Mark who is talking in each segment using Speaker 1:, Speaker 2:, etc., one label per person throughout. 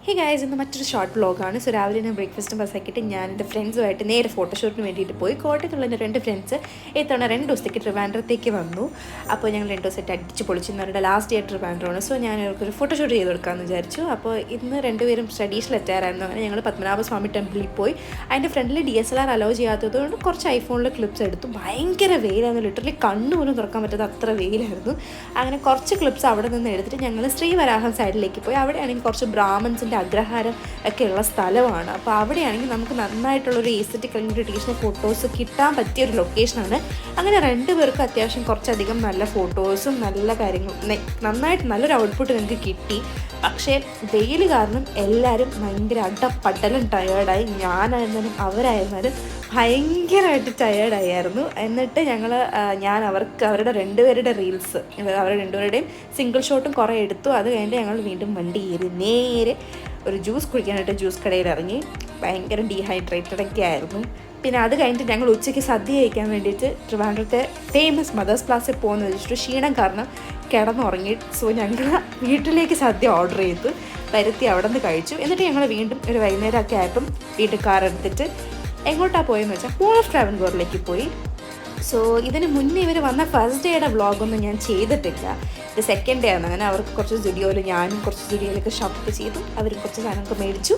Speaker 1: Hey guys, ഇന്ന് മറ്റൊരു short വ്ളോഗാണ്. സോ രാവിലെ ഞാൻ ബ്രേക്ക്ഫാസ്റ്റും ബസ്സാക്കിയിട്ട് ഞാൻ എൻ്റെ ഫ്രണ്ട്സുമായിട്ട് നേരെ ഫോട്ടോഷൂട്ടിന് വേണ്ടിയിട്ട് പോയി. കോട്ടയത്തുള്ള എൻ്റെ 2 ഫ്രണ്ട്സ് ഇത്തവണ 2 ദിവസത്തേക്ക് ട്രിവാൻഡ്രത്തേക്ക് വന്നു. അപ്പോൾ ഞങ്ങൾ 2 ദിവസമായിട്ട് അടിച്ച് പൊളിച്ച് അവരുടെ ലാസ്റ്റ് ഇയർ ട്രിവാൻഡ്രമാണ്. സോ ഞാൻ അവർക്കൊരു ഫോട്ടോഷൂട്ട് ചെയ്ത് കൊടുക്കാമെന്ന് വിചാരിച്ചു. അപ്പോൾ ഇന്ന് 2 പേരും സ്റ്റഡീസിൽ എത്താറായിരുന്നു. അങ്ങനെ ഞങ്ങൾ പത്മനാഭസ്വാമി ടെമ്പിളിൽ പോയി. അതിൻ്റെ ഫ്രണ്ടിൽ DSLR അലോ ചെയ്യാത്തതുകൊണ്ട് കുറച്ച് ഐഫോണിൽ ക്ലിപ്സ് എടുത്തു. ഭയങ്കര വെയിലായിരുന്നു, ലിറ്ററലി കണ്ണു പോലും തുറക്കാൻ പറ്റാത്ത അത്ര വെയിലായിരുന്നു. അങ്ങനെ കുറച്ച് ക്ലിപ്സ് അവിടെ നിന്ന് എടുത്തിട്ട് ഞങ്ങൾ ശ്രീവരാഹം സൈഡിലേക്ക് പോയി. അവിടെയാണെങ്കിൽ കുറച്ച് ബ്രാഹ്മൺസിൻ്റെ അഗ്രഹാരം ഒക്കെ ഉള്ള സ്ഥലമാണ്. അപ്പോൾ അവിടെയാണെങ്കിൽ നമുക്ക് നന്നായിട്ടുള്ളൊരു എസ്തെറ്റിക് അല്ലെങ്കിൽ ട്രഡീഷണൽ ഫോട്ടോസ് കിട്ടാൻ പറ്റിയൊരു ലൊക്കേഷനാണ്. അങ്ങനെ 2 പേർക്കും അത്യാവശ്യം കുറച്ചധികം നല്ല ഫോട്ടോസും നല്ല കാര്യങ്ങളും നന്നായിട്ട് നല്ലൊരു ഔട്ട്പുട്ട് ഞങ്ങൾക്ക് കിട്ടി. പക്ഷേ വെയിൽ കാരണം എല്ലാവരും ഭയങ്കര അടപ്പടലും ടയേർഡായി. ഞാനായിരുന്നാലും അവരായിരുന്നാലും ഭയങ്കരമായിട്ട് ടയേർഡായിരുന്നു. എന്നിട്ട് ഞാൻ അവരുടെ 2 പേരുടെ റീൽസ്, അവരുടെ 2 പേരുടെയും സിംഗിൾ ഷോട്ടും കുറേ എടുത്തു. അത് കഴിഞ്ഞിട്ട് ഞങ്ങൾ വീണ്ടും വണ്ടി കയറി നേരെ ഒരു ജ്യൂസ് കുടിക്കാനായിട്ട് ജ്യൂസ് കടയിൽ ഇറങ്ങി. ഭയങ്കര ഡീഹൈഡ്രേറ്റഡ് ഒക്കെ ആയിരുന്നു. പിന്നെ അത് കഴിഞ്ഞിട്ട് ഞങ്ങൾ ഉച്ചയ്ക്ക് സദ്യ കഴിക്കാൻ വേണ്ടിയിട്ട് ട്രിവാൻഡ്രത്തെ ഫേമസ് മദേഴ്സ് പ്ലാസിൽ പോകുന്ന വെച്ചിട്ട് ക്ഷീണം കാരണം കിടന്നുറങ്ങി. സോ ഞങ്ങൾ വീട്ടിലേക്ക് സദ്യ ഓർഡർ ചെയ്ത് വരുത്തി അവിടെ നിന്ന് കഴിച്ചു. എന്നിട്ട് ഞങ്ങൾ വീണ്ടും ഒരു വൈകുന്നേരമൊക്കെ ആയപ്പം വീട്ടിൽ കാർ എടുത്തിട്ട് എങ്ങോട്ടാണ് പോയെന്ന് വെച്ചാൽ മോൾ ഓഫ് ട്രാവൻകൂറിലേക്ക് പോയി. സോ ഇതിന് മുന്നേ ഇവർ വന്ന ഫസ്റ്റ് ഡേയുടെ വ്ളോഗൊന്നും ഞാൻ ചെയ്തിട്ടില്ല. ഇത് സെക്കൻഡ് ഡേ ആണ്. അങ്ങനെ അവർക്ക് കുറച്ച് സ്റ്റുഡിയോയിൽ, ഞാനും കുറച്ച് സ്റ്റുഡിയോയിലൊക്കെ ഷോപ്പ് ചെയ്തു. അവർ കുറച്ച് സാധനമൊക്കെ മേടിച്ചു.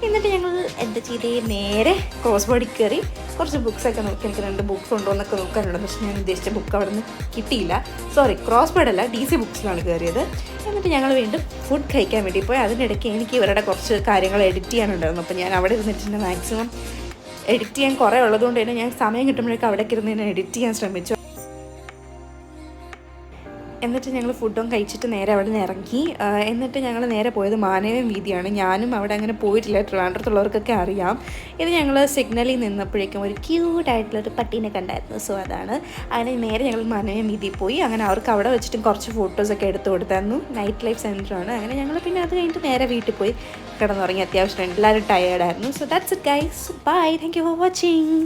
Speaker 1: എന്നിട്ട് ഞങ്ങൾ എന്താ ചെയ്തേ, നേരെ ക്രോസ് ബോർഡിൽ കയറി കുറച്ച് ബുക്സൊക്കെ നോക്കി. എനിക്ക് 2 ബുക്സ് ഉണ്ടോ എന്നൊക്കെ നോക്കാനുണ്ട്. പക്ഷേ ഞാൻ ഉദ്ദേശിച്ച ബുക്ക് അവിടെ നിന്ന് കിട്ടിയില്ല. സോറി, ക്രോസ് ബോർഡല്ല, DC ബുക്സിലാണ് കയറിയത്. എന്നിട്ട് ഞങ്ങൾ വീണ്ടും ഫുഡ് കഴിക്കാൻ വേണ്ടി പോയി. അതിനിടയ്ക്ക് എനിക്ക് ഇവരുടെ കുറച്ച് കാര്യങ്ങൾ എഡിറ്റ് ചെയ്യാനുണ്ടായിരുന്നു. അപ്പോൾ ഞാൻ അവിടെ ഇരുന്നിട്ടുണ്ട്. മാക്സിമം എഡിറ്റ് ചെയ്യാൻ കുറേ ഉള്ളതുകൊണ്ട് തന്നെ ഞാൻ സമയം കിട്ടുമ്പോഴേക്കും അവിടേക്ക് ഇരുന്ന് തന്നെ എഡിറ്റ് ചെയ്യാൻ ശ്രമിച്ചു. എന്നിട്ട് ഞങ്ങൾ ഫുഡും കഴിച്ചിട്ട് നേരെ അവിടെ നിന്ന് ഇറങ്ങി. എന്നിട്ട് ഞങ്ങൾ നേരെ പോയത് മാനവം വീതിയാണ്. ഞാനും അവിടെ അങ്ങനെ പോയിട്ടില്ല, ട്രിവാൻഡ്രത്തുള്ളവർക്കൊക്കെ അറിയാം. ഇത് ഞങ്ങൾ സിഗ്നലിൽ നിന്നപ്പോഴേക്കും ഒരു ക്യൂട്ടായിട്ടുള്ളൊരു പട്ടീനെ കണ്ടായിരുന്നു. സോ അതാണ്. അങ്ങനെ നേരെ ഞങ്ങൾ മാനവം വീതിയിൽ പോയി. അങ്ങനെ അവർക്ക് അവിടെ വെച്ചിട്ടും കുറച്ച് ഫോട്ടോസൊക്കെ എടുത്തു കൊടുത്തായിരുന്നു. നൈറ്റ് ലൈഫ് സെൻ്ററാണ്. അങ്ങനെ ഞങ്ങൾ പിന്നെ അത് കഴിഞ്ഞിട്ട് നേരെ വീട്ടിൽ പോയി കിടന്നുറങ്ങി. അത്യാവശ്യം എല്ലാവരും ടയേർഡായിരുന്നു. So that's it guys. Bye. Thank you for watching.